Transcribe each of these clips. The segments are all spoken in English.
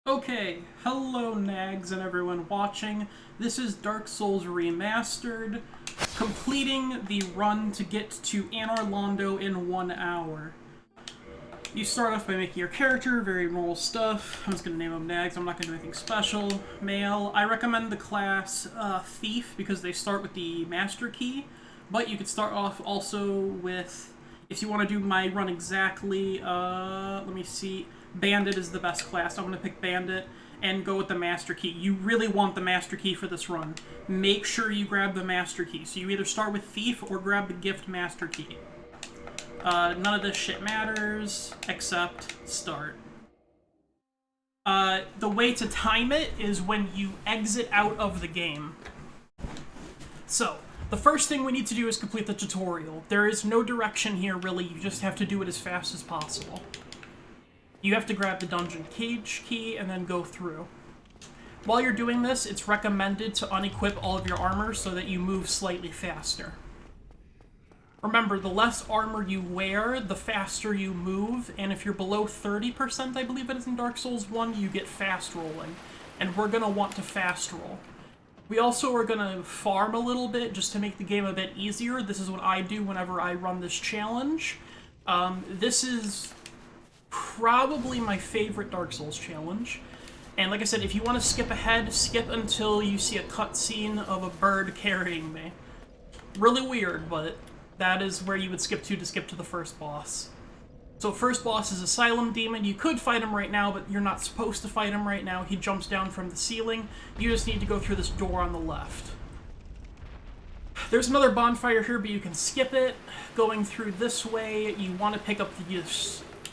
Okay, hello Nags and everyone watching. This is Dark Souls Remastered, completing the run to get to Anor Londo in 1 hour. You start off by making your character, very normal stuff. I'm just going to name him Nags, I'm not going to do anything special. Male, I recommend the class Thief because they start with the Master Key, but you could start off also with, if you want to do my run exactly, let me see, Bandit is the best class. I'm going to pick Bandit and go with the Master Key. You really want the Master Key for this run. Make sure you grab the Master Key. So you either start with Thief or grab the Gift Master Key. None of this shit matters, except start. The way to time it is when you exit out of the game. So, the first thing we need to do is complete the tutorial. There is no direction here, really. You just have to do it as fast as possible. You have to grab the dungeon cage key and then go through. While you're doing this, it's recommended to unequip all of your armor so that you move slightly faster. Remember, the less armor you wear, the faster you move, and if you're below 30%, I believe it is in Dark Souls 1, you get fast rolling. And we're going to want to fast roll. We also are going to farm a little bit just to make the game a bit easier. This is what I do whenever I run this challenge. This is probably my favorite Dark Souls challenge. And like I said, if you want to skip ahead, skip until you see a cutscene of a bird carrying me. Really weird, but that is where you would skip to the first boss. So first boss is Asylum Demon. You could fight him right now, but you're not supposed to fight him right now. He jumps down from the ceiling. You just need to go through this door on the left. There's another bonfire here, but you can skip it. Going through this way, you want to pick up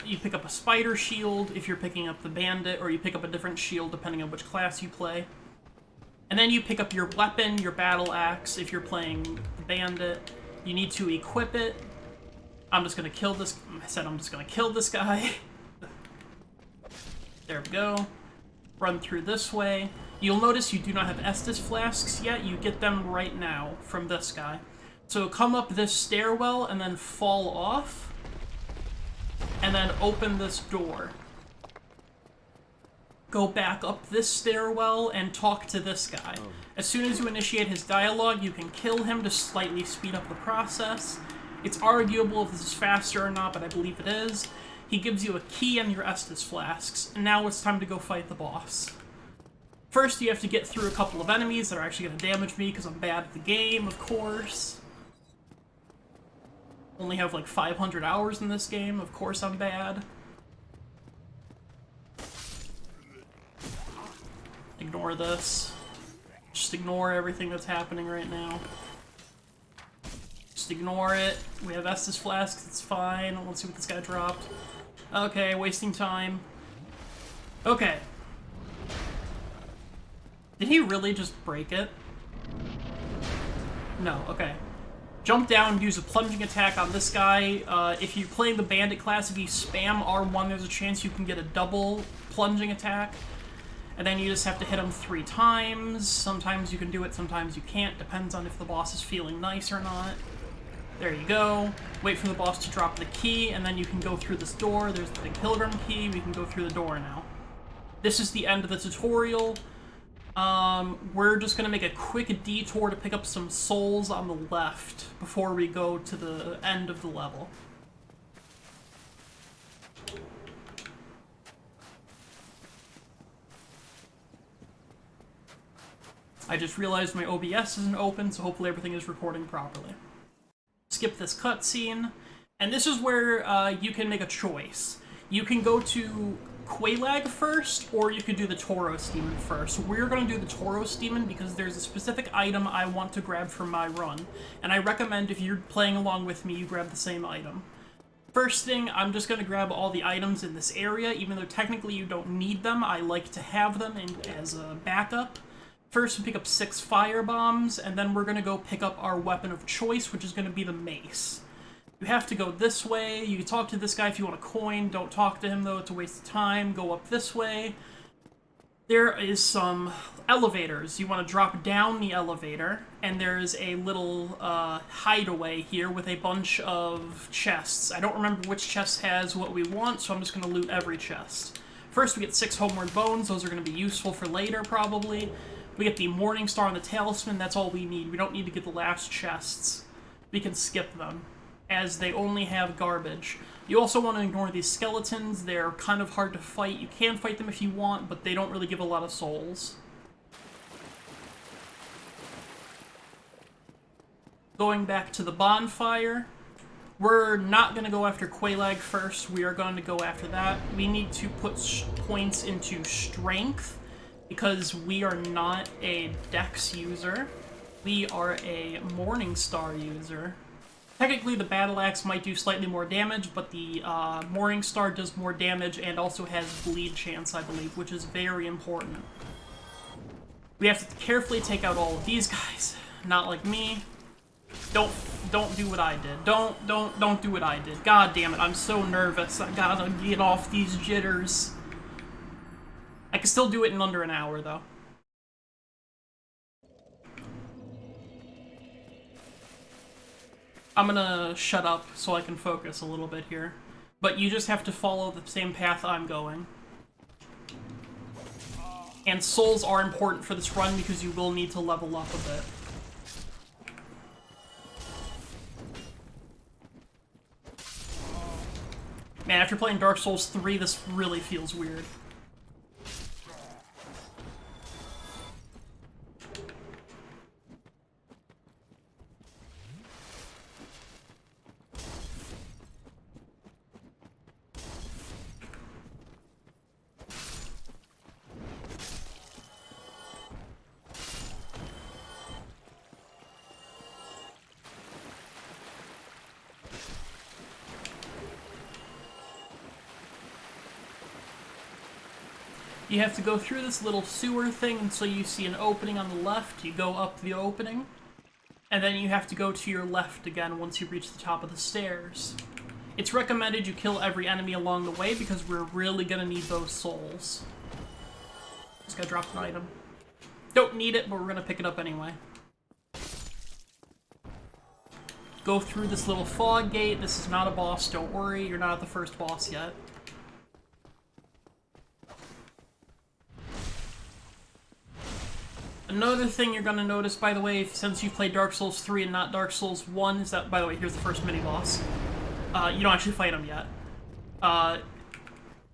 you pick up a spider shield if you're picking up the bandit, or you pick up a different shield depending on which class you play. And then you pick up your weapon, your battle axe, if you're playing the bandit. You need to equip it. I'm just gonna kill this. I said I'm just gonna kill this guy. There we go. Run through this way. You'll notice you do not have Estus flasks yet. You get them right now from this guy. So come up this stairwell and then fall off. And then open this door. Go back up this stairwell and talk to this guy. As soon as you initiate his dialogue, you can kill him to slightly speed up the process. It's arguable if this is faster or not, but I believe it is. He gives you a key and your Estus flasks, and now it's time to go fight the boss. First, you have to get through a couple of enemies that are actually going to damage me because I'm bad at the game, of course. Only have like 500 hours in this game, of course I'm bad. Ignore this. Just ignore everything that's happening right now. Just ignore it. We have Estus flasks, it's fine. Let's see what this guy dropped. Okay, wasting time. Okay. Did he really just break it? No, okay. Jump down, use a plunging attack on this guy. If you're playing the bandit class, if you spam R1, there's a chance you can get a double plunging attack. And then you just have to hit him 3 times. Sometimes you can do it, sometimes you can't. Depends on if the boss is feeling nice or not. There you go. Wait for the boss to drop the key, and then you can go through this door. There's the big pilgrim key. We can go through the door now. This is the end of the tutorial. We're just gonna make a quick detour to pick up some souls on the left before we go to the end of the level. I just realized my OBS isn't open, so hopefully everything is recording properly. Skip this cutscene, and this is where you can make a choice. You can go to Quelaag first, or you could do the Tauros Demon first. We're going to do the Tauros Demon because there's a specific item I want to grab for my run, and I recommend if you're playing along with me, you grab the same item. First thing, I'm just going to grab all the items in this area, even though technically you don't need them. I like to have them as a backup. First, we pick up 6 fire bombs, and then we're going to go pick up our weapon of choice, which is going to be the mace. You have to go this way. You can talk to this guy if you want a coin. Don't talk to him, though. It's a waste of time. Go up this way. There is some elevators. You want to drop down the elevator, and there's a little hideaway here with a bunch of chests. I don't remember which chest has what we want, so I'm just going to loot every chest. First, we get 6 Homeward Bones. Those are going to be useful for later, probably. We get the Morning Star and the Talisman. That's all we need. We don't need to get the last chests. We can skip them, as they only have garbage. You also want to ignore these skeletons. They're kind of hard to fight. You can fight them if you want, but they don't really give a lot of souls. Going back to the bonfire, we're not going to go after Quelaag first. We are going to go after that. We need to put points into strength, because we are not a Dex user. We are a Morning Star user. Technically, the Battle Axe might do slightly more damage, but the Morning Star does more damage and also has bleed chance, I believe, which is very important. We have to carefully take out all of these guys. Not like me. Don't do what I did. Don't do what I did. God damn it, I'm so nervous. I gotta get off these jitters. I can still do it in under an hour, though. I'm gonna shut up so I can focus a little bit here. But you just have to follow the same path I'm going. And souls are important for this run because you will need to level up a bit. Man, after playing Dark Souls 3, this really feels weird. You have to go through this little sewer thing until you see an opening on the left. You go up the opening, and then you have to go to your left again once you reach the top of the stairs. It's recommended you kill every enemy along the way because we're really gonna need those souls. Just gotta drop an item. Don't need it, but we're gonna pick it up anyway. Go through this little fog gate. This is not a boss, don't worry. You're not at the first boss yet. Another thing you're going to notice, by the way, since you've played Dark Souls 3 and not Dark Souls 1, is that, by the way, here's the first mini-boss. You don't actually fight him yet.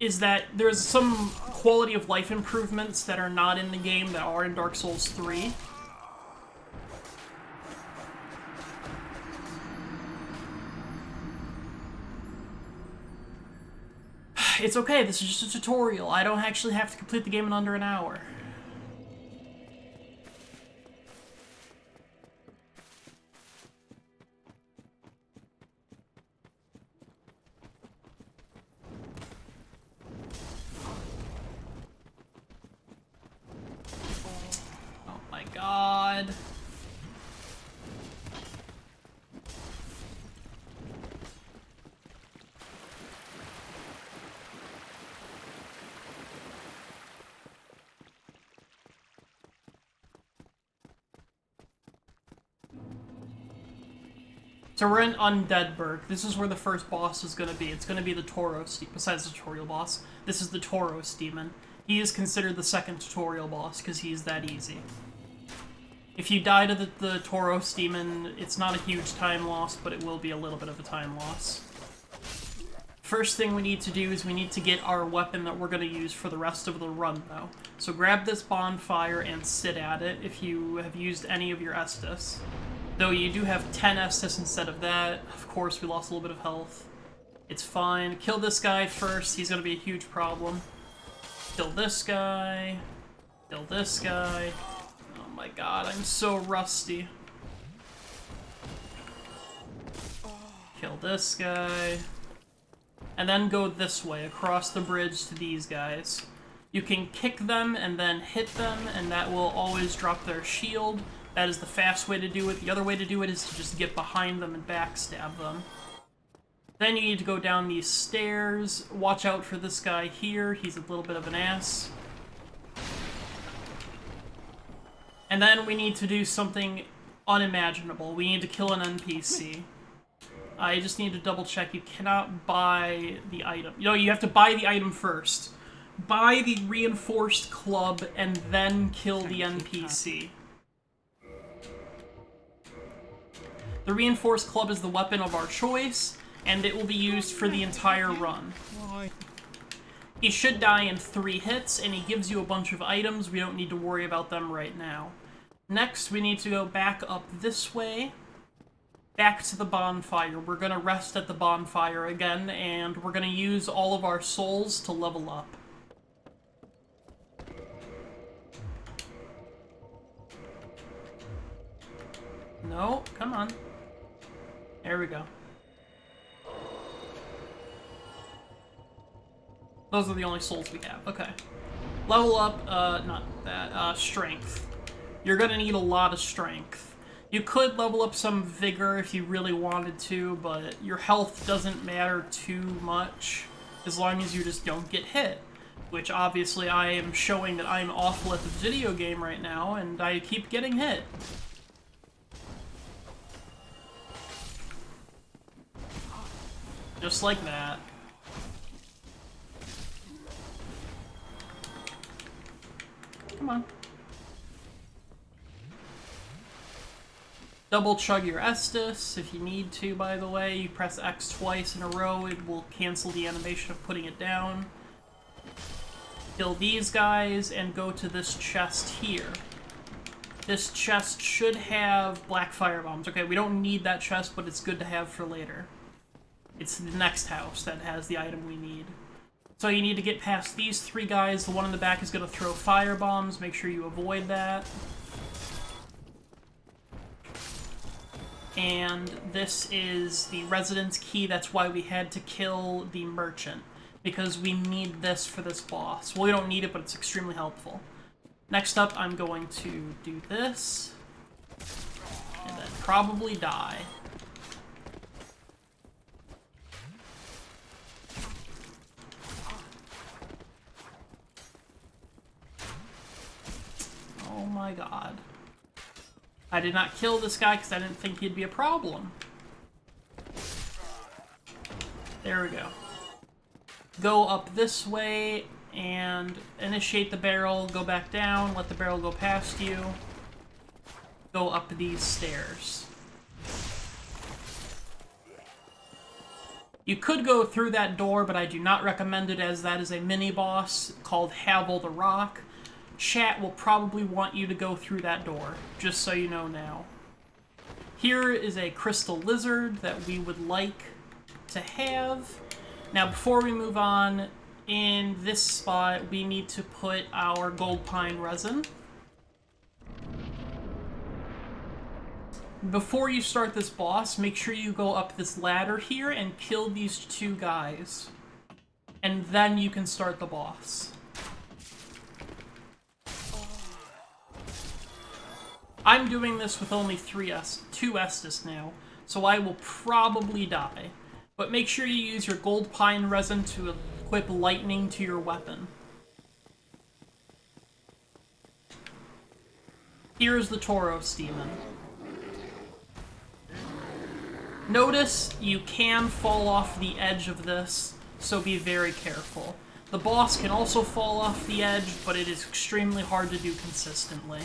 Is that there's some quality of life improvements that are not in the game that are in Dark Souls 3. It's okay, this is just a tutorial. I don't actually have to complete the game in under an hour. God. So we're in Undeadburg. This is where the first boss is going to be. It's going to be the Tauros, besides the tutorial boss. This is the Tauros demon. He is considered the second tutorial boss because he's that easy. If you die to the Tauros demon, it's not a huge time loss, but it will be a little bit of a time loss. First thing we need to do is we need to get our weapon that we're going to use for the rest of the run, though. So grab this bonfire and sit at it if you have used any of your Estus. Though you do have 10 Estus instead of that. Of course, we lost a little bit of health. It's fine. Kill this guy first. He's going to be a huge problem. Kill this guy. Kill this guy. Oh my god, I'm so rusty. Kill this guy. And then go this way, across the bridge to these guys. You can kick them and then hit them, and that will always drop their shield. That is the fast way to do it. The other way to do it is to just get behind them and backstab them. Then you need to go down these stairs. Watch out for this guy here. He's a little bit of an ass. And then we need to do something unimaginable. We need to kill an NPC. I just need to double check. You cannot buy the item. You know, you have to buy the item first. buy the reinforced club and then kill the NPC. The reinforced club is the weapon of our choice, and it will be used for the entire run. He should die in 3 hits, and he gives you a bunch of items. We don't need to worry about them right now. Next, we need to go back up this way, back to the bonfire. We're going to rest at the bonfire again, and we're going to use all of our souls to level up. No, come on. There we go. Those are the only souls we have. Okay. Level up, not that, strength. You're gonna need a lot of strength. You could level up some vigor if you really wanted to, but your health doesn't matter too much as long as you just don't get hit. Which, obviously, I am showing that I'm awful at the video game right now, and I keep getting hit. Just like that. Come on. Double chug your Estus if you need to, by the way. You press X twice in a row, it will cancel the animation of putting it down. Kill these guys and go to this chest here. This chest should have black fire bombs. Okay, we don't need that chest, but it's good to have for later. It's the next house that has the item we need. So you need to get past these 3 guys. The one in the back is going to throw fire bombs. Make sure you avoid that. And this is the residence key. That's why we had to kill the merchant, because we need this for this boss. Well, we don't need it, but it's extremely helpful. Next up, I'm going to do this, and then probably die. Oh my god. I did not kill this guy because I didn't think he'd be a problem. There we go. Go up this way and initiate the barrel, go back down, let the barrel go past you. Go up these stairs. You could go through that door, but I do not recommend it, as that is a mini-boss called Havel the Rock. Chat will probably want you to go through that door, just so you know now. Here is a crystal lizard that we would like to have. Now, before we move on, in this spot, we need to put our gold pine resin. Before you start this boss, make sure you go up this ladder here and kill these 2 guys. And then you can start the boss. I'm doing this with only 2 Estus now, so I will probably die. But make sure you use your gold pine resin to equip lightning to your weapon. Here's the Tauros demon. Notice you can fall off the edge of this, so be very careful. The boss can also fall off the edge, but it is extremely hard to do consistently.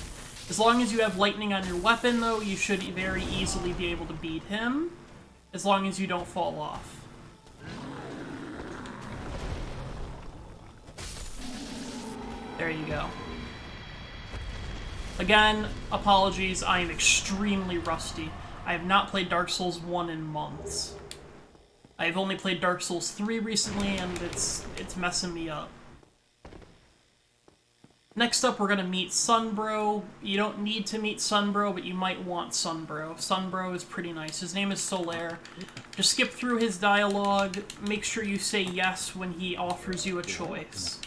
As long as you have lightning on your weapon, though, you should very easily be able to beat him, as long as you don't fall off. There you go. Again, apologies, I am extremely rusty. I have not played Dark Souls 1 in months. I have only played Dark Souls 3 recently, and it's messing me up. Next up, we're gonna meet Sunbro. You don't need to meet Sunbro, but you might want Sunbro. Sunbro is pretty nice. His name is Solaire. Just skip through his dialogue. Make sure you say yes when he offers you a choice.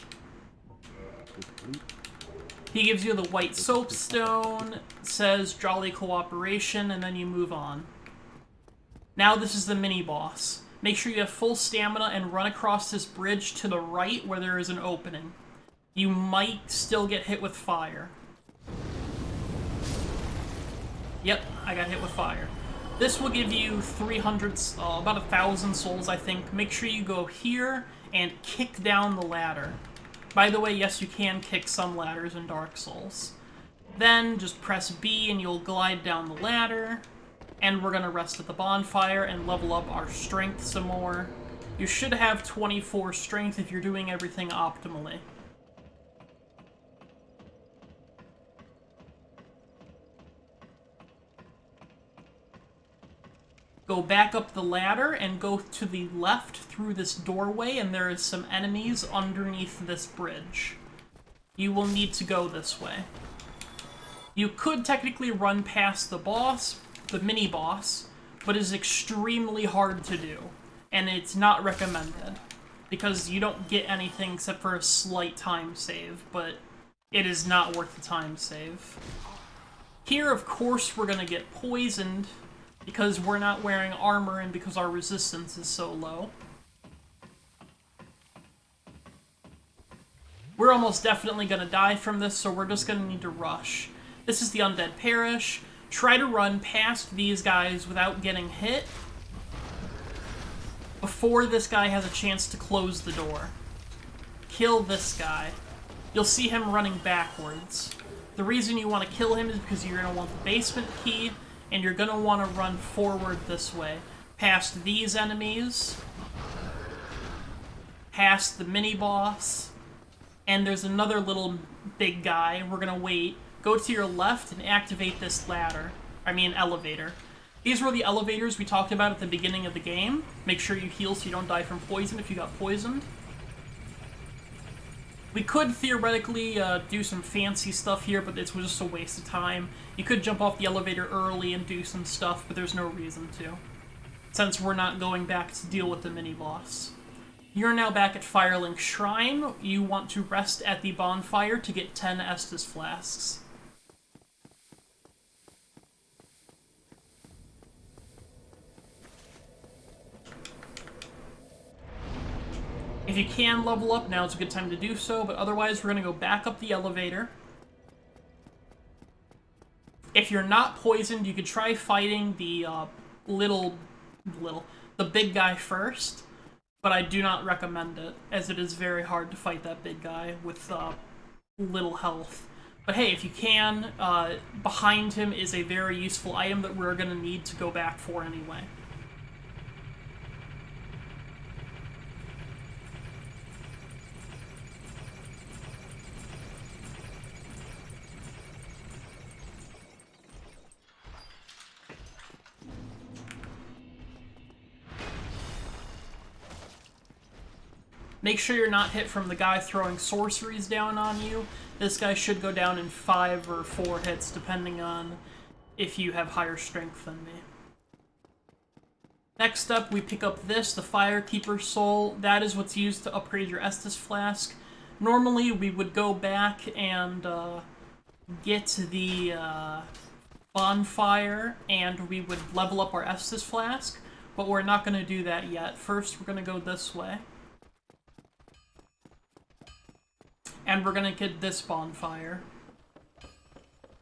He gives you the white soapstone, says jolly cooperation, and then you move on. Now this is the mini-boss. Make sure you have full stamina and run across this bridge to the right where there is an opening. You might still get hit with fire. Yep, I got hit with fire. This will give you 300, about 1,000 souls, I think. Make sure you go here and kick down the ladder. By the way, yes, you can kick some ladders in Dark Souls. Then just press B and you'll glide down the ladder. And we're gonna rest at the bonfire and level up our strength some more. You should have 24 strength if you're doing everything optimally. Go back up the ladder and go to the left through this doorway, and there is some enemies underneath this bridge. You will need to go this way. You could technically run past the boss, the mini-boss, but it is extremely hard to do, and it's not recommended, because you don't get anything except for a slight time save, but it is not worth the time save. Here, of course, we're gonna get poisoned, because we're not wearing armor and because our resistance is so low. We're almost definitely gonna die from this, so we're just gonna need to rush. This is the Undead Parish. Try to run past these guys without getting hit before this guy has a chance to close the door. Kill this guy. You'll see him running backwards. The reason you want to kill him is because you're going to want the basement key, and you're going to want to run forward this way, past these enemies, past the mini-boss, and there's another little big guy. We're going to wait. Go to your left and activate this elevator. These were the elevators we talked about at the beginning of the game. Make sure you heal so you don't die from poison if you got poisoned. We could theoretically do some fancy stuff here, but it's just a waste of time. You could jump off the elevator early and do some stuff, but there's no reason to, since we're not going back to deal with the mini-boss. You're now back at Firelink Shrine. You want to rest at the bonfire to get 10 Estus Flasks. If you can level up, now is a good time to do so, but otherwise we're going to go back up the elevator. If you're not poisoned, you could try fighting the the big guy first, but I do not recommend it, as it is very hard to fight that big guy with little health. But hey, if you can, behind him is a very useful item that we're going to need to go back for anyway. Make sure you're not hit from the guy throwing sorceries down on you. This guy should go down in 5 or 4 hits, depending on if you have higher strength than me. Next up, we pick up this, the Firekeeper Soul. That is what's used to upgrade your Estus Flask. Normally, we would go back and get the bonfire, and we would level up our Estus Flask, but we're not going to do that yet. First, we're going to go this way. And we're gonna get this bonfire.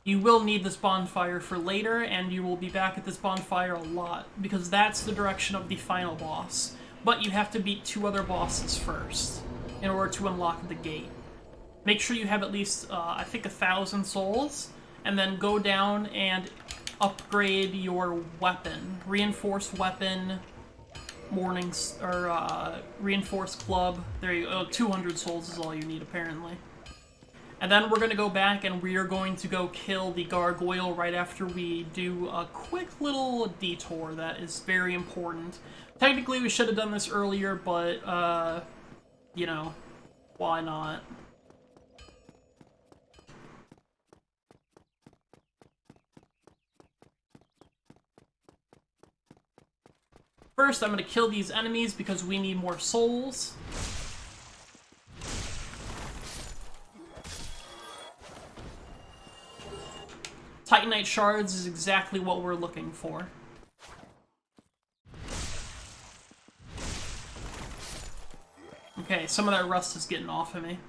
You will need this bonfire for later, and you will be back at this bonfire a lot, because that's the direction of the final boss. But you have to beat 2 other bosses first, in order to unlock the gate. Make sure you have at least, I think, 1,000 souls, and then go down and upgrade your weapon. Reinforced weapon, reinforced club. There you go. 200 souls is all you need, apparently. And then we're going to go back and we are going to go kill the gargoyle right after we do a quick little detour that is very important. Technically, we should have done this earlier, but, you know, why not? First, I'm going to kill these enemies because we need more souls. Titanite shards is exactly what we're looking for. Okay, some of that rust is getting off of me.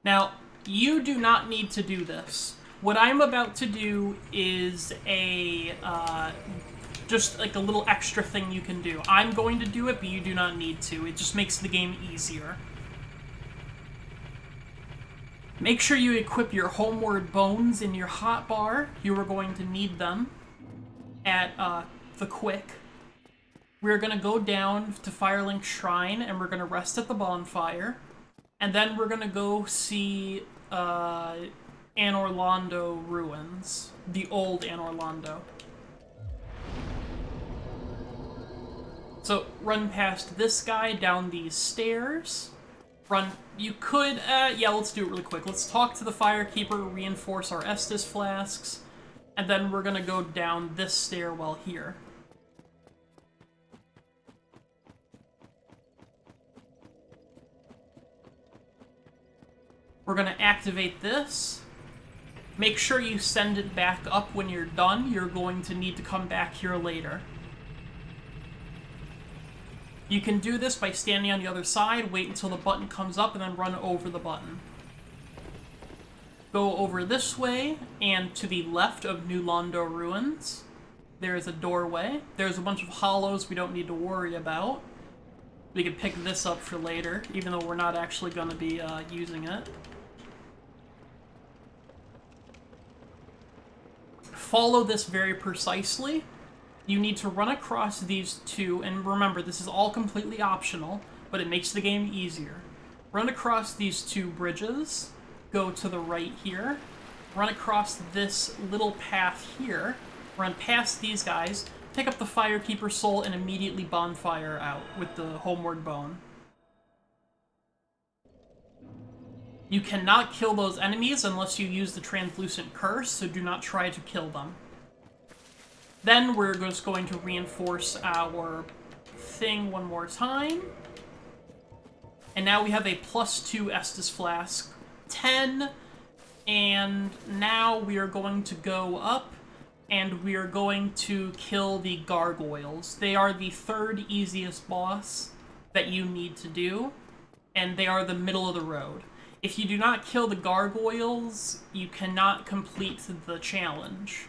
Now, you do not need to do this. What I'm about to do is a Just like a little extra thing you can do. I'm going to do it, but you do not need to. It just makes the game easier. Make sure you equip your homeward bones in your hotbar. You are going to need them at the quick. We're going to go down to Firelink Shrine, and we're going to rest at the bonfire. And then we're going to go see Anor Londo ruins. The old Anor Londo. So, run past this guy down these stairs. You could, yeah, let's do it really quick. Let's talk to the Firekeeper, reinforce our Estus flasks, and then we're gonna go down this stairwell here. We're gonna activate this. Make sure you send it back up when you're done. You're going to need to come back here later. You can do this by standing on the other side, wait until the button comes up, and then run over the button. Go over this way, and to the left of New Londo Ruins, there is a doorway. There's a bunch of hollows we don't need to worry about. We can pick this up for later, even though we're not actually going to be using it. Follow this very precisely. You need to run across these two, and remember, this is all completely optional, but it makes the game easier. Run across these two bridges, go to the right here, run across this little path here, run past these guys, pick up the Firekeeper soul, and immediately bonfire out with the homeward bone. You cannot kill those enemies unless you use the translucent curse, so do not try to kill them. Then we're just going to reinforce our thing one more time. And now we have a +2 Estus Flask, 10, and now we are going to go up, and we are going to kill the gargoyles. They are the third easiest boss that you need to do, and they are the middle of the road. If you do not kill the gargoyles, you cannot complete the challenge.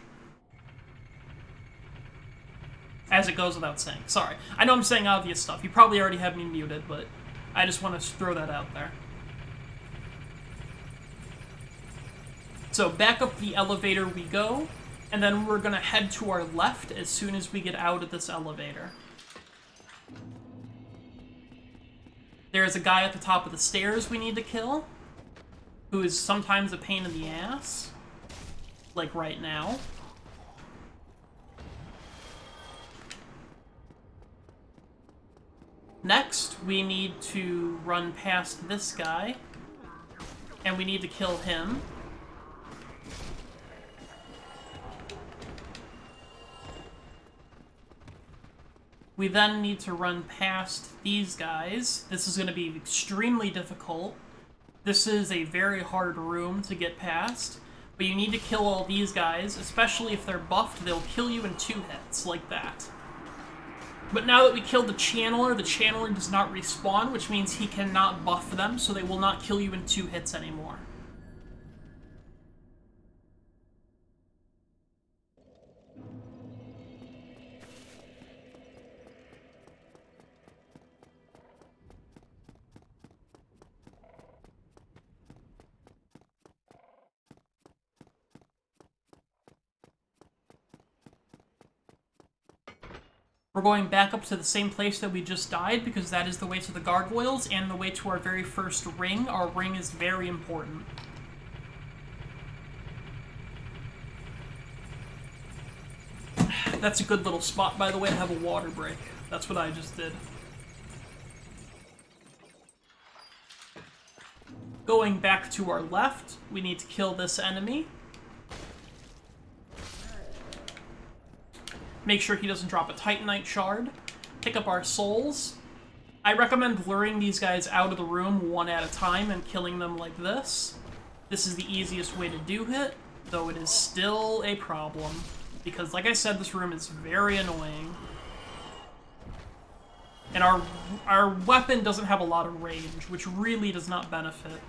As it goes without saying. Sorry. I know I'm saying obvious stuff. You probably already have me muted, but I just want to throw that out there. So back up the elevator we go, and then we're going to head to our left as soon as we get out of this elevator. There's a guy at the top of the stairs we need to kill, who is sometimes a pain in the ass, like right now. Next, we need to run past this guy, and we need to kill him. We then need to run past these guys. This is going to be extremely difficult. This is a very hard room to get past, but you need to kill all these guys, especially if they're buffed. They'll kill you in 2 hits, like that. But now that we killed the channeler does not respawn, which means he cannot buff them, so they will not kill you in 2 hits anymore. We're going back up to the same place that we just died, because that is the way to the gargoyles and the way to our very first ring. Our ring is very important. That's a good little spot, by the way, to have a water break. That's what I just did. Going back to our left, we need to kill this enemy. Make sure he doesn't drop a Titanite shard. Pick up our souls. I recommend luring these guys out of the room one at a time and killing them like this. This is the easiest way to do it, though it is still a problem. Because, like I said, this room is very annoying. And our weapon doesn't have a lot of range, which really does not benefit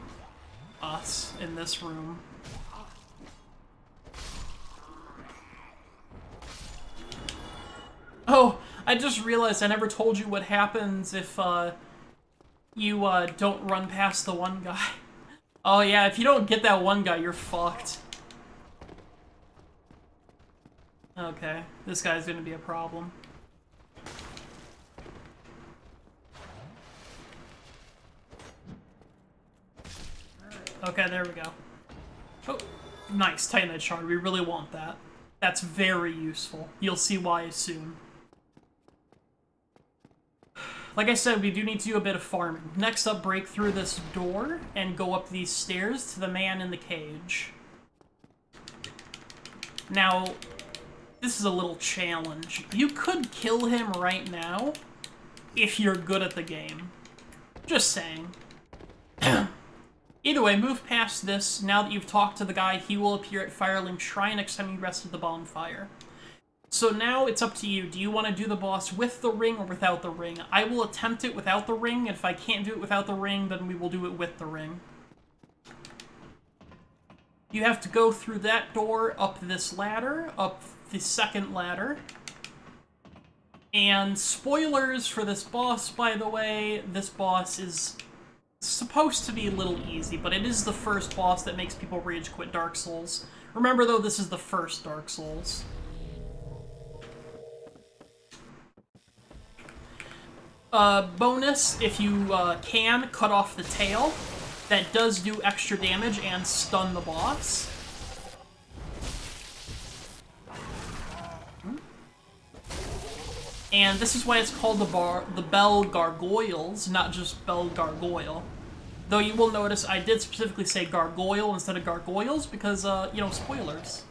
us in this room. Oh, I just realized I never told you what happens if, you, don't run past the one guy. Oh yeah, if you don't get that one guy, you're fucked. Okay, this guy's gonna be a problem. Okay, there we go. Oh, nice, Titanite Shard. We really want that. That's very useful. You'll see why soon. Like I said, we do need to do a bit of farming. Next up, break through this door and go up these stairs to the man in the cage. Now, this is a little challenge. You could kill him right now if you're good at the game. Just saying. Either way, move past this. Now that you've talked to the guy, he will appear at Firelink Shrine next time you rest at the bonfire. So now it's up to you. Do you want to do the boss with the ring or without the ring? I will attempt it without the ring. If I can't do it without the ring, then we will do it with the ring. You have to go through that door, up this ladder, up the second ladder. And spoilers for this boss, by the way, this boss is supposed to be a little easy, but it is the first boss that makes people rage quit Dark Souls. Remember though, this is the first Dark Souls. Bonus, if you can, cut off the tail. That does do extra damage and stun the boss. And this is why it's called the Bell Gargoyles, not just Bell Gargoyle. Though you will notice I did specifically say Gargoyle instead of Gargoyles because, you know, spoilers.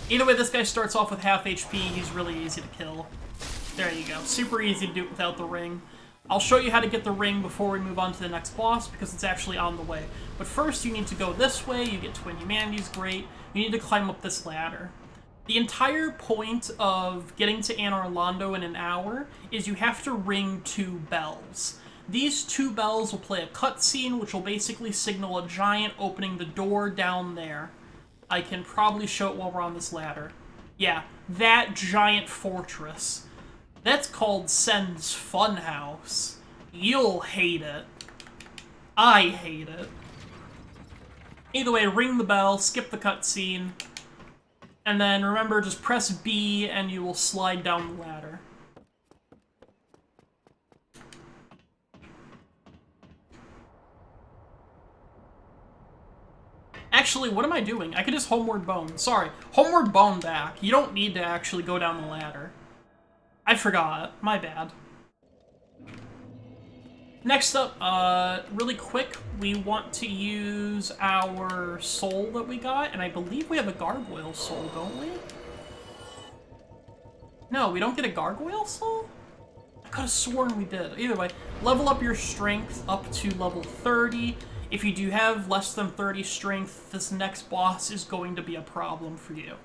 Either way, this guy starts off with half HP. He's really easy to kill. There you go. Super easy to do it without the ring. I'll show you how to get the ring before we move on to the next boss, because it's actually on the way. But first, you need to go this way. You get Twin Humanities, great. You need to climb up this ladder. The entire point of getting to Anor Londo in an hour is you have to ring 2 bells. These 2 bells will play a cutscene, which will basically signal a giant opening the door down there. I can probably show it while we're on this ladder. Yeah, that giant fortress. That's called Sen's Funhouse. You'll hate it. I hate it. Either way, ring the bell, skip the cutscene, and then remember, just press B and you will slide down the ladder. Actually, what am I doing? I could just Homeward Bone. Sorry, Homeward Bone back. You don't need to actually go down the ladder. I forgot. My bad. Next up, really quick, we want to use our soul that we got, and I believe we have a gargoyle soul, don't we? No, we don't get a gargoyle soul? I could have sworn we did. Either way, level up your strength up to level 30. If you do have less than 30 strength, this next boss is going to be a problem for you.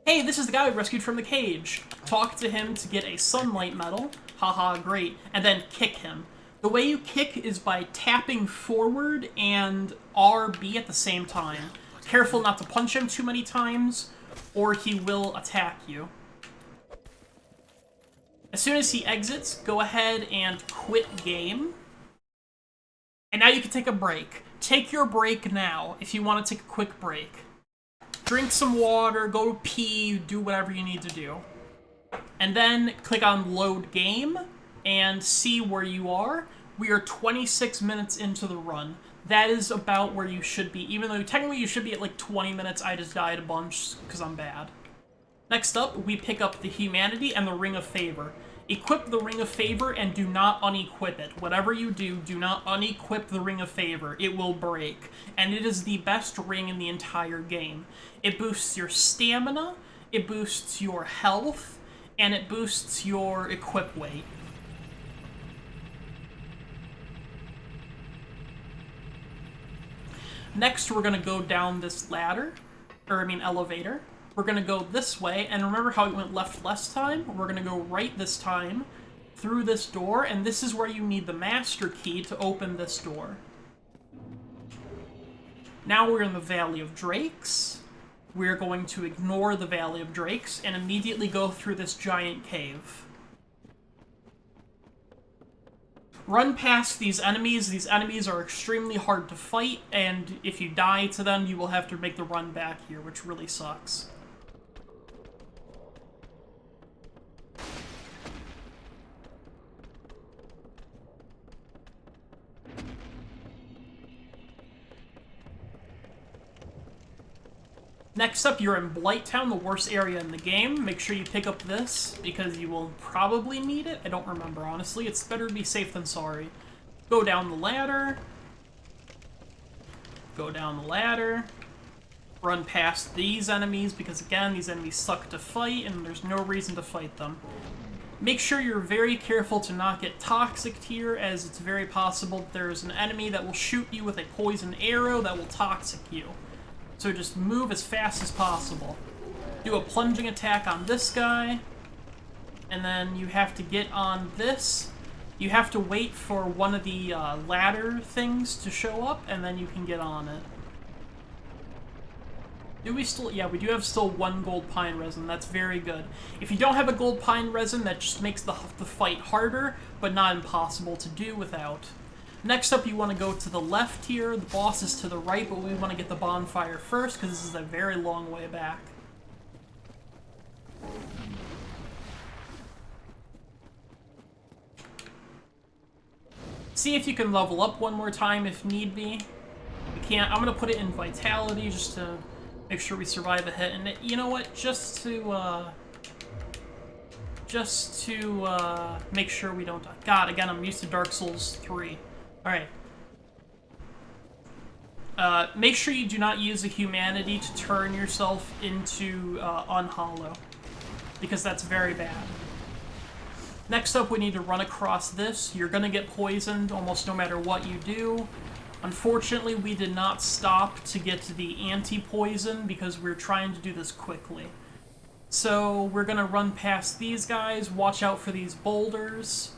Hey, this is the guy we rescued from the cage. Talk to him to get a sunlight medal. Haha, great. And then kick him. The way you kick is by tapping forward and RB at the same time. Careful not to punch him too many times, or he will attack you. As soon as he exits, go ahead and quit game. And now you can take a break. Take your break now if you want to take a quick break. Drink some water, go pee, do whatever you need to do. And then click on Load Game and see where you are. We are 26 minutes into the run. That is about where you should be, even though technically you should be at like 20 minutes. I just died a bunch because I'm bad. Next up, we pick up the Humanity and the Ring of Favor. Equip the Ring of Favor and do not unequip it. Whatever you do, do not unequip the Ring of Favor. It will break. And it is the best ring in the entire game. It boosts your stamina, it boosts your health, and it boosts your equip weight. Next, we're going to go down this ladder, elevator. We're going to go this way, and remember how we went left last time? We're going to go right this time, through this door, and this is where you need the master key to open this door. Now we're in the Valley of Drakes. we're going to ignore the Valley of Drakes and immediately go through this giant cave. Run past these enemies. These enemies are extremely hard to fight, and if you die to them, you will have to make the run back here, which really sucks. Next up, you're in Blighttown, the worst area in the game. Make sure you pick up this, because you will probably need it. I don't remember, honestly. It's better to be safe than sorry. Go down the ladder. Go down the ladder. Run past these enemies, because again, these enemies suck to fight, and there's no reason to fight them. Make sure you're very careful to not get toxic here, as it's very possible that there's an enemy that will shoot you with a poison arrow that will toxic you. So just move as fast as possible. Do a plunging attack on this guy, and then you have to get on this. You have to wait for one of the ladder things to show up, and then you can get on it. Do we still... Yeah, we do have still 1 gold pine resin. That's very good. If you don't have a gold pine resin, that just makes the fight harder, but not impossible to do without. Next up, you want to go to the left here. The boss is to the right, but we want to get the bonfire first, because this is a very long way back. See if you can level up one more time if need be. We can't. I'm going to put it in Vitality just to make sure we survive a hit. And you know what? Just to make sure we don't die. God, again, I'm used to Dark Souls 3. Alright. Make sure you do not use a humanity to turn yourself into unhollow, because that's very bad. Next up, we need to run across this. You're gonna get poisoned almost no matter what you do. Unfortunately, we did not stop to get to the anti-poison because we're trying to do this quickly. So we're gonna run past these guys, watch out for these boulders.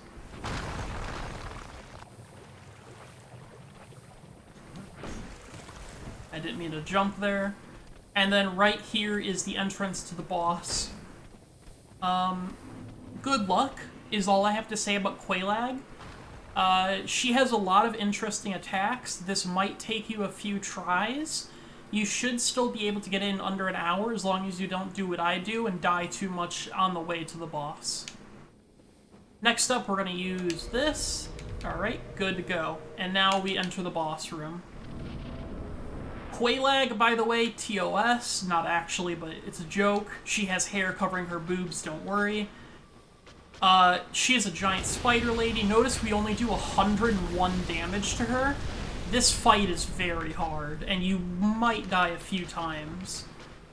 I didn't mean to jump there. And then right here is the entrance to the boss. Good luck is all I have to say about Quelaag. She has a lot of interesting attacks. This might take you a few tries. You should still be able to get in under an hour as long as you don't do what I do and die too much on the way to the boss. Next up, we're going to use this. Alright, good to go. And now we enter the boss room. Quelaag, by the way, TOS, not actually, but it's a joke. She has hair covering her boobs, don't worry. She is a giant spider lady. Notice we only do 101 damage to her. This fight is very hard, and you might die a few times.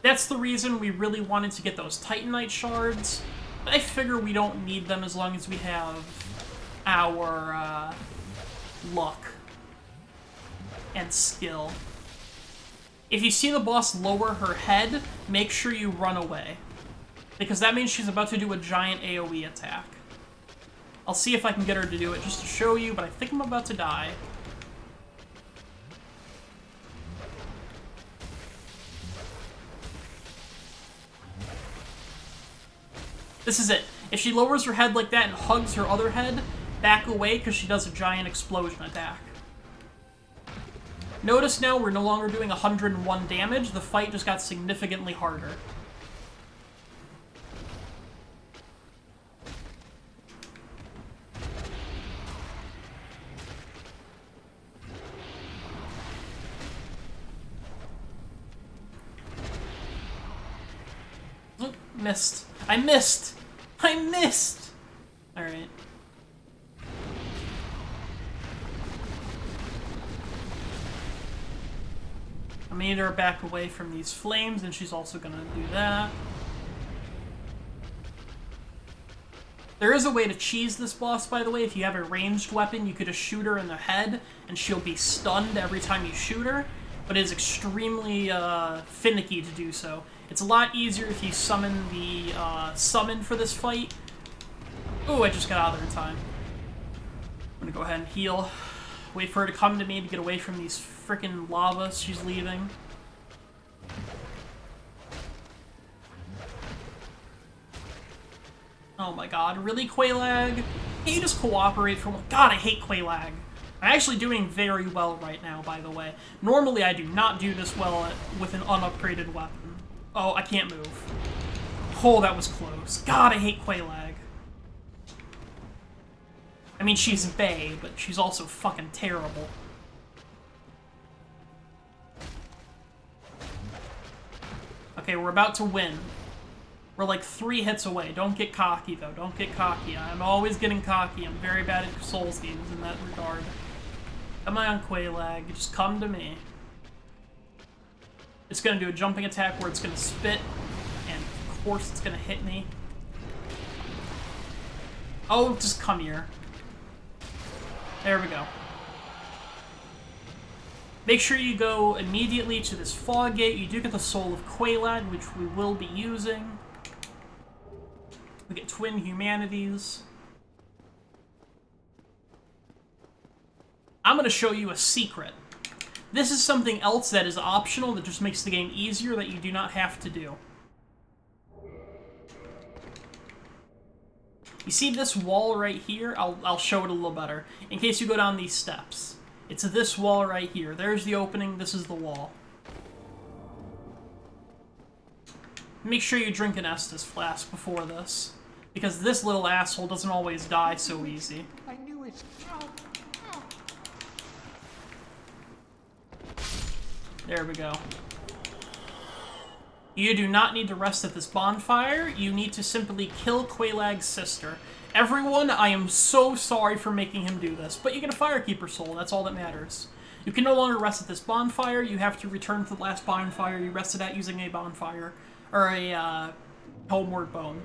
That's the reason we really wanted to get those Titanite shards. I figure we don't need them as long as we have our luck and skill. If you see the boss lower her head, make sure you run away, because that means she's about to do a giant AoE attack. I'll see if I can get her to do it just to show you, but I think I'm about to die. This is it. If she lowers her head like that and hugs her other head, back away because she does a giant explosion attack. Notice now we're no longer doing 101 damage, the fight just got significantly harder. Oop, missed. I missed! I missed! Alright. I made her back away from these flames, and she's also gonna do that. There is a way to cheese this boss, by the way. If you have a ranged weapon, you could just shoot her in the head, and she'll be stunned every time you shoot her, but it is extremely finicky to do so. It's a lot easier if you summon the summon for this fight. Ooh, I just got out of there in time. I'm gonna go ahead and heal. Wait for her to come to me to get away from these frickin' lavas she's leaving. Oh my god, really, Quaylag? Can you just cooperate for one? God, I hate Quaylag. I'm actually doing very well right now, by the way. Normally, I do not do this well with an unupgraded weapon. Oh, I can't move. Oh, that was close. God, I hate Quaylag. I mean, she's bae, but she's also fucking terrible. Okay, we're about to win. We're like 3 hits away. Don't get cocky, though. Don't get cocky. I'm always getting cocky. I'm very bad at Souls games in that regard. Come on, Quaylag. Just come to me. It's gonna do a jumping attack where it's gonna spit, and of course it's gonna hit me. Oh, just come here. There we go. Make sure you go immediately to this fog gate. You do get the Soul of Quaylag, which we will be using. We get Twin Humanities. I'm going to show you a secret. This is something else that is optional that just makes the game easier that you do not have to do. You see this wall right here? I'll show it a little better. In case you go down these steps. It's this wall right here. There's the opening, this is the wall. Make sure you drink an Estus flask before this. Because this little asshole doesn't always die so easy. I knew it. There we go. You do not need to rest at this bonfire. You need to simply kill Quaylag's sister. Everyone, I am so sorry for making him do this, but you get a Firekeeper soul, that's all that matters. You can no longer rest at this bonfire. You have to return to the last bonfire you rested at using a bonfire, or a homeward bone.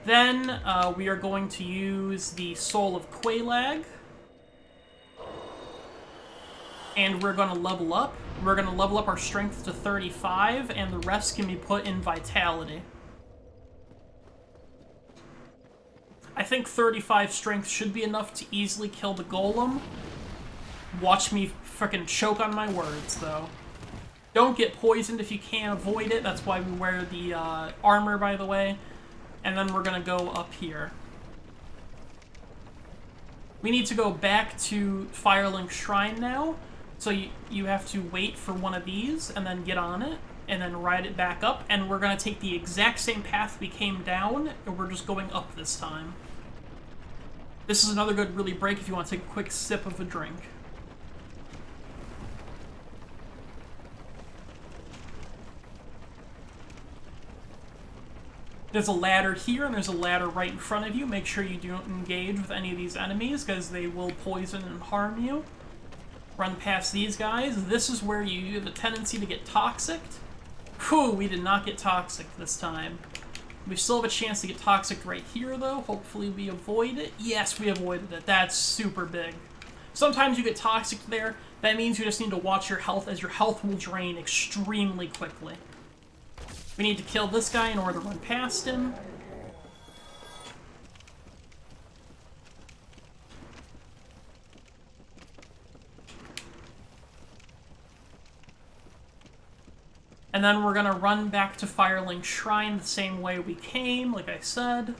Then, we are going to use the Soul of Quaylag. And we're going to level up. We're going to level up our strength to 35, and the rest can be put in vitality. I think 35 strength should be enough to easily kill the golem. Watch me frickin' choke on my words, though. Don't get poisoned if you can't avoid it. That's why we wear the armor, by the way. And then we're going to go up here. We need to go back to Firelink Shrine now. So you have to wait for one of these, and then get on it, and then ride it back up, and we're going to take the exact same path we came down, and we're just going up this time. This is another good really break if you want to take a quick sip of a drink. There's a ladder here, and there's a ladder right in front of you. Make sure you don't engage with any of these enemies, because they will poison and harm you. Run past these guys. This is where you have a tendency to get toxic. Whew, we did not get toxic this time. We still have a chance to get toxic right here, though. Hopefully we avoid it. Yes, we avoided it. That's super big. Sometimes you get toxic there. That means you just need to watch your health, as your health will drain extremely quickly. We need to kill this guy in order to run past him. And then we're gonna run back to Firelink Shrine the same way we came, like I said.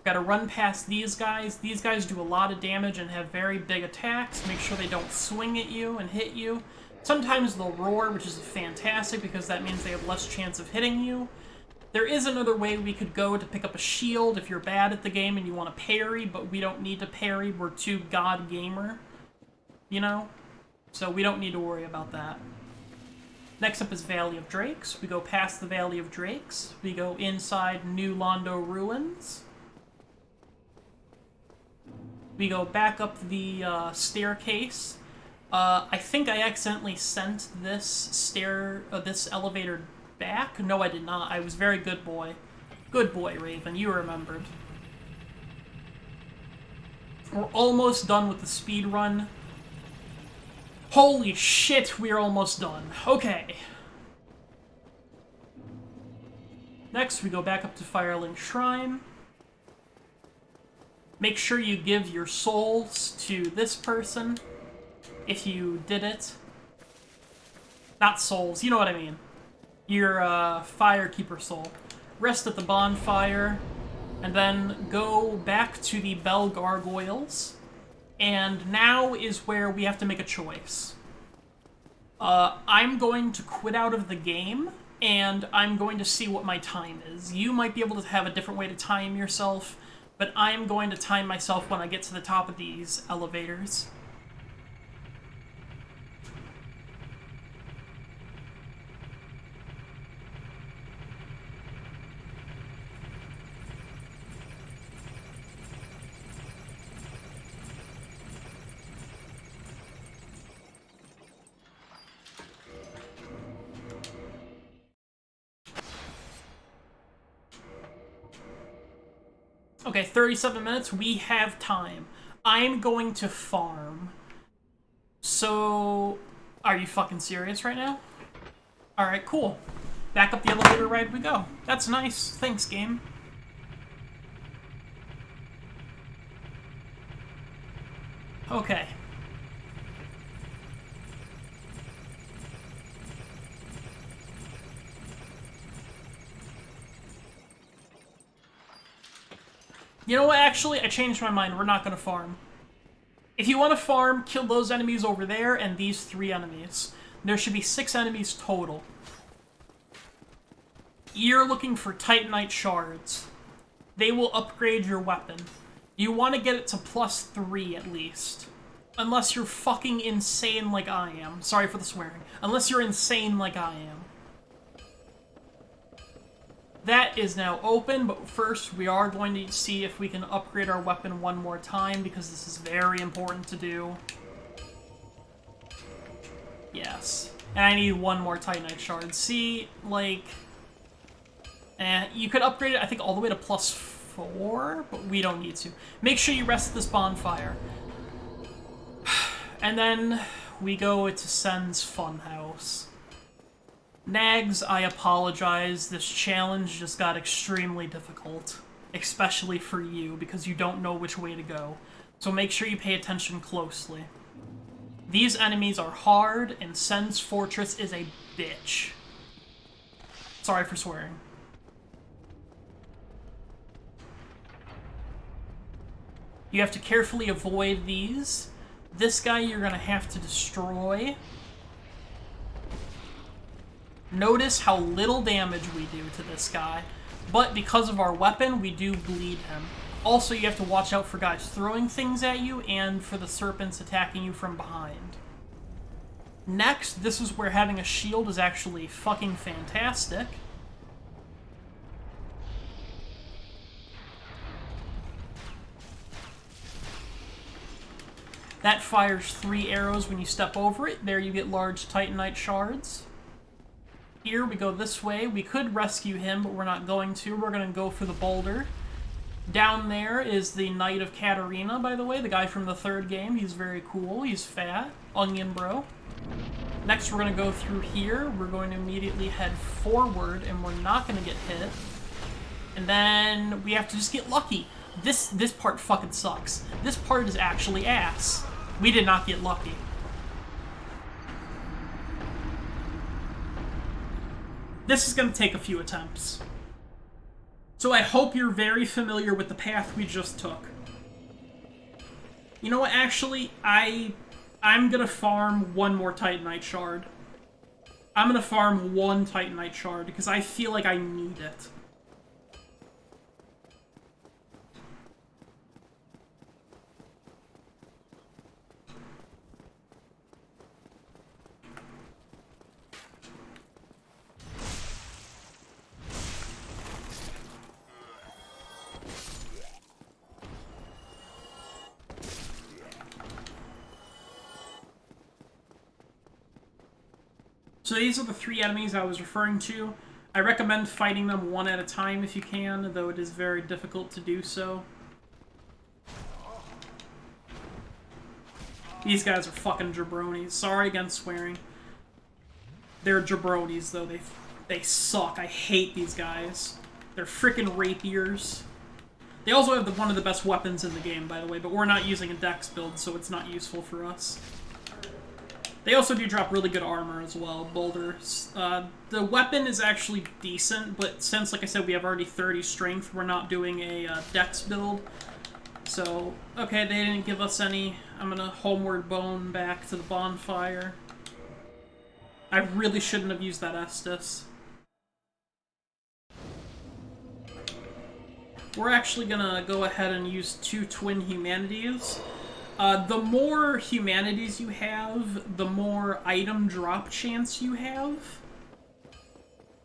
Gotta run past these guys. These guys do a lot of damage and have very big attacks. Make sure they don't swing at you and hit you. Sometimes they'll roar, which is fantastic because that means they have less chance of hitting you. There is another way we could go to pick up a shield if you're bad at the game and you want to parry, but we don't need to parry. We're too god gamer, you know? So we don't need to worry about that. Next up is Valley of Drakes. We go past the Valley of Drakes. We go inside New Londo Ruins. We go back up the staircase. I think I accidentally sent this this elevator back. No, I did not. I was very good boy. Good boy, Raven. You remembered. We're almost done with the speed run. Holy shit, we're almost done. Okay. Next, we go back up to Firelink Shrine. Make sure you give your souls to this person, if you did it. Not souls, you know what I mean. Your Firekeeper soul. Rest at the bonfire. And then go back to the Bell Gargoyles. And now is where we have to make a choice. I'm going to quit out of the game, and I'm going to see what my time is. You might be able to have a different way to time yourself, but I'm going to time myself when I get to the top of these elevators. Okay, 37 minutes. We have time. I'm going to farm. So, are you fucking serious right now? Alright, cool. Back up the elevator ride we go. That's nice. Thanks, game. Okay. You know what, actually, I changed my mind. We're not gonna farm. If you want to farm, kill those enemies over there and these 3 enemies. There should be 6 enemies total. You're looking for Titanite shards. They will upgrade your weapon. You want to get it to +3 at least. Unless you're fucking insane like I am. Sorry for the swearing. Unless you're insane like I am. That is now open, but first we are going to see if we can upgrade our weapon one more time, because this is very important to do. Yes. And I need 1 more Titanite shard. See, like... you could upgrade it, I think, all the way to +4, but we don't need to. Make sure you rest at this bonfire. And then we go to Sen's Funhouse. Nags, I apologize. This challenge just got extremely difficult. Especially for you, because you don't know which way to go. So make sure you pay attention closely. These enemies are hard, and Sen's Fortress is a bitch. Sorry for swearing. You have to carefully avoid these. This guy you're gonna have to destroy. Notice how little damage we do to this guy, but because of our weapon, we do bleed him. Also, you have to watch out for guys throwing things at you and for the serpents attacking you from behind. Next, this is where having a shield is actually fucking fantastic. That fires 3 arrows when you step over it. There you get large Titanite shards. Here, we go this way. We could rescue him, but we're not going to. We're going to go for the boulder. Down there is the Knight of Katarina, by the way, the guy from the 3rd game. He's very cool. He's fat. Onion bro. Next, we're going to go through here. We're going to immediately head forward, and we're not going to get hit. And then we have to just get lucky. This part fucking sucks. This part is actually ass. We did not get lucky. This is going to take a few attempts. So I hope you're very familiar with the path we just took. You know what, actually, I'm going to farm 1 more Titanite shard. I'm going to farm 1 Titanite shard, because I feel like I need it. So these are the 3 enemies I was referring to. I recommend fighting them 1 at a time if you can, though it is very difficult to do so. These guys are fucking jabronis. Sorry again swearing. They're jabronis, though. They suck. I hate these guys. They're freaking rapiers. They also have one of the best weapons in the game, by the way, but we're not using a dex build, so it's not useful for us. They also do drop really good armor as well, boulders. The weapon is actually decent, but since, like I said, we have already 30 strength, we're not doing a dex build. So, okay, they didn't give us any. I'm gonna homeward bone back to the bonfire. I really shouldn't have used that Estus. We're actually gonna go ahead and use 2 twin humanities. The more humanities you have, the more item drop chance you have.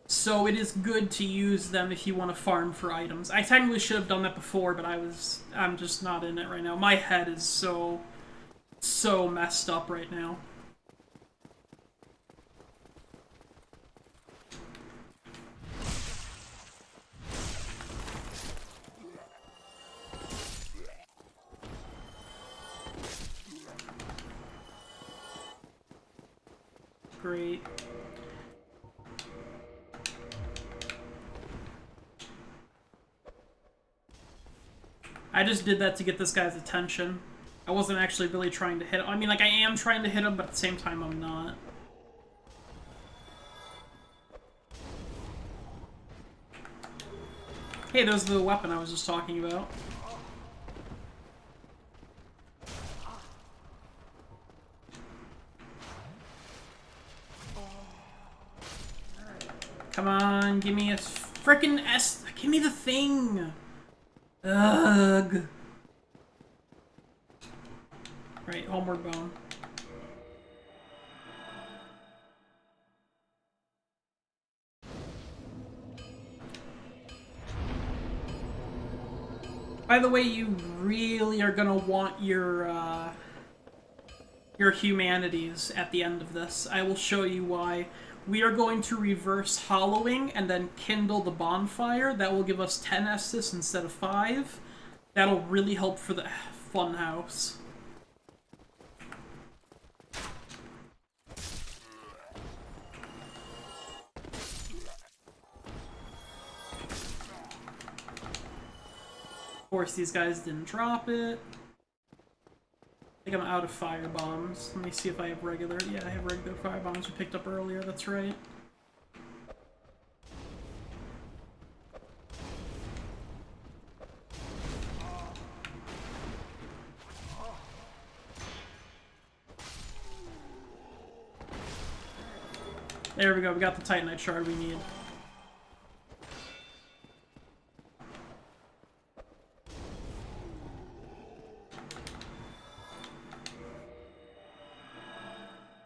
So it is good to use them if you want to farm for items. I technically should have done that before, but I'm just not in it right now. My head is so messed up right now. Great. I just did that to get this guy's attention. I wasn't actually really trying to hit him. I mean, like, I am trying to hit him, but at the same time, I'm not. Hey, there's the weapon I was just talking about. Come on, give me a frickin' S. Give me the thing. Ugh. Right, homeward bone. By the way, you really are gonna want your humanities at the end of this. I will show you why. We are going to reverse hollowing and then kindle the bonfire. That will give us 10 Estus instead of 5. That'll really help for the funhouse. Of course, these guys didn't drop it. I think I'm out of fire bombs. Let me see if I have regular. Yeah, I have regular fire bombs we picked up earlier. That's right. There we go. We got the Titanite shard we need.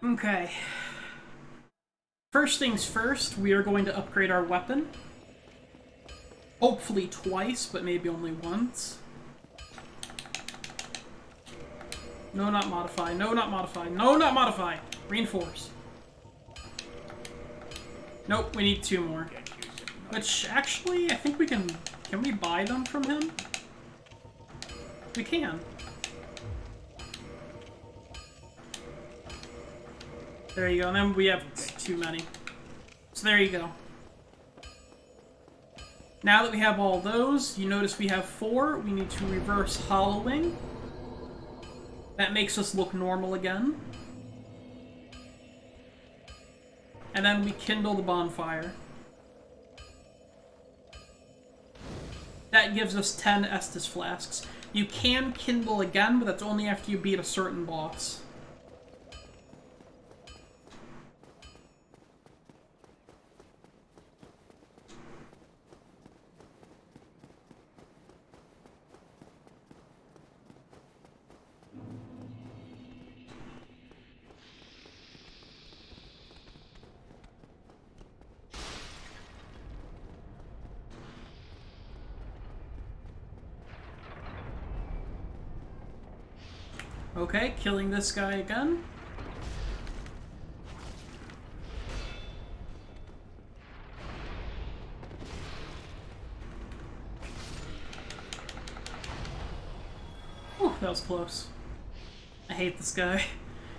Okay. First things first, we are going to upgrade our weapon. Hopefully twice, but maybe only once. No, not modify. No, not modify. No, not modify. Reinforce. Nope, we need 2 more. Which, actually, I think we can... Can we buy them from him? We can. There you go, and then we have too many. So there you go. Now that we have all those, you notice we have 4. We need to reverse hollowing. That makes us look normal again. And then we kindle the bonfire. That gives us 10 Estus flasks. You can kindle again, but that's only after you beat a certain boss. Okay, killing this guy again. Ooh, that was close. I hate this guy.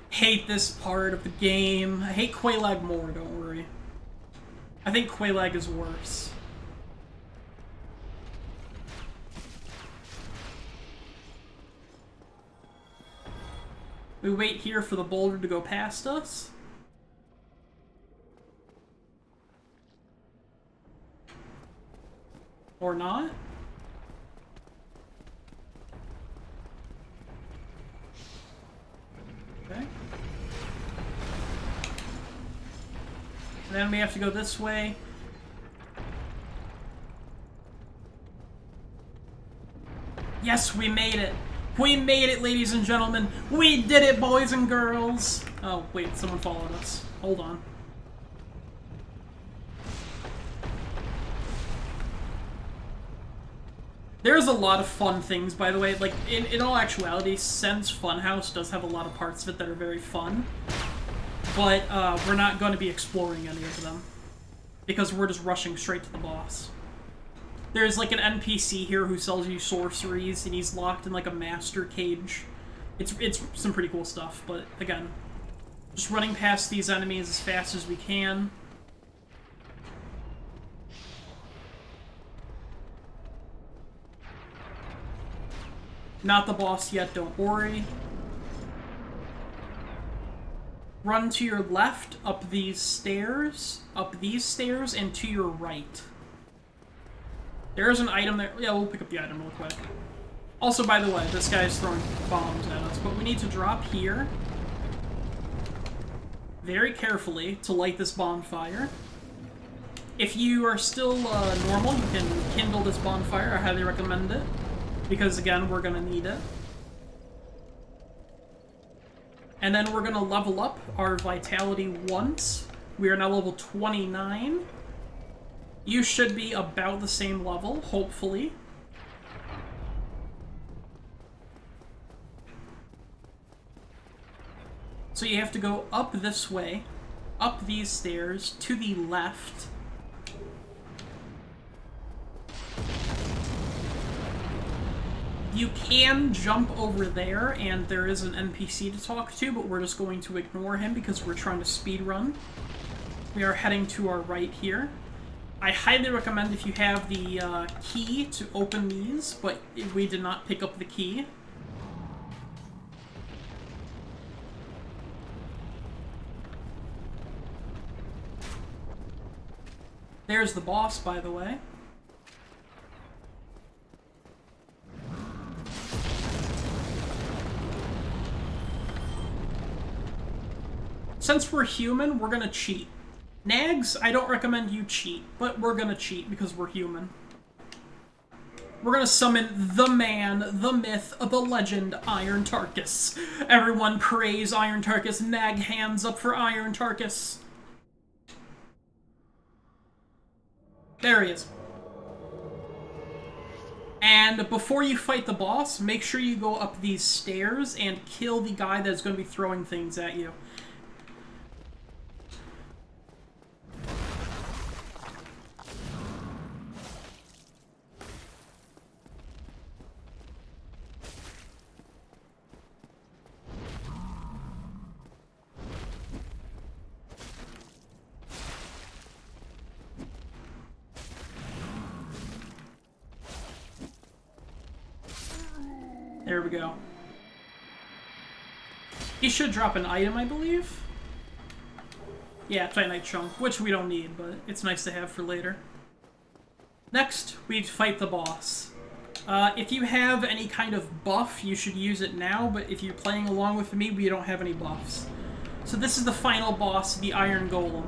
Hate this part of the game. I hate Quelaag more, don't worry. I think Quelaag is worse. We wait here for the boulder to go past us. Or not. Okay. And then we have to go this way. Yes, we made it! We made it, ladies and gentlemen! We did it, boys and girls! Oh, wait, someone followed us. Hold on. There's a lot of fun things, by the way. Like, in all actuality, Sen's Funhouse does have a lot of parts of it that are very fun. But, we're not going to be exploring any of them. Because we're just rushing straight to the boss. There's, like, an NPC here who sells you sorceries, and he's locked in, like, a master cage. It's some pretty cool stuff, but, again, just running past these enemies as fast as we can. Not the boss yet, don't worry. Run to your left, up these stairs, and to your right. There's an item there. Yeah, we'll pick up the item real quick. Also, by the way, this guy's throwing bombs at us, but we need to drop here very carefully to light this bonfire. If you are still normal, you can kindle this bonfire. I highly recommend it. Because, again, we're gonna need it. And then we're gonna level up our vitality once. We are now level 29. You should be about the same level, hopefully. So you have to go up this way, up these stairs, to the left. You can jump over there, and there is an NPC to talk to, but we're just going to ignore him because we're trying to speedrun. We are heading to our right here. I highly recommend if you have the key to open these, but we did not pick up the key. There's the boss, by the way. Since we're human, we're gonna cheat. Nags, I don't recommend you cheat, but we're gonna cheat because we're human. We're gonna summon the man, the myth, the legend, Iron Tarkus. Everyone praise Iron Tarkus. Nag hands up for Iron Tarkus. There he is. And before you fight the boss, make sure you go up these stairs and kill the guy that's going to be throwing things at you. There we go. He should drop an item, I believe. Yeah, Titanite Chunk, which we don't need, but it's nice to have for later. Next, we fight the boss. If you have any kind of buff, you should use it now, but if you're playing along with me, we don't have any buffs. So this is the final boss, the Iron Golem.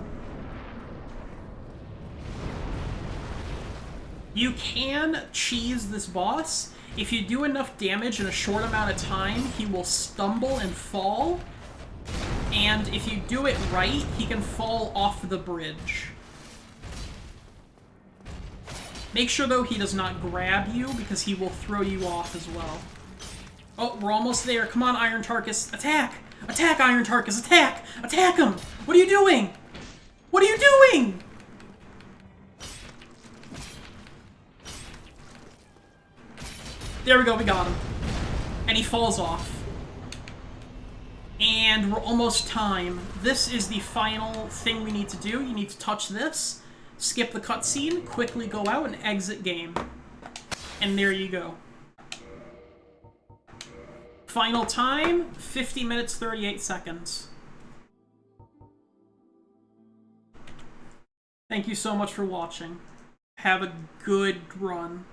You can cheese this boss. If you do enough damage in a short amount of time, he will stumble and fall. And if you do it right, he can fall off the bridge. Make sure, though, he does not grab you, because he will throw you off as well. Oh, we're almost there. Come on, Iron Tarkus. Attack! Attack, Iron Tarkus! Attack! Attack him! What are you doing? What are you doing? There we go, we got him. And he falls off. And we're almost time. This is the final thing we need to do. You need to touch this, skip the cutscene, quickly go out, and exit game. And there you go. final time, 50 minutes, 38 seconds. Thank you so much for watching. Have a good run.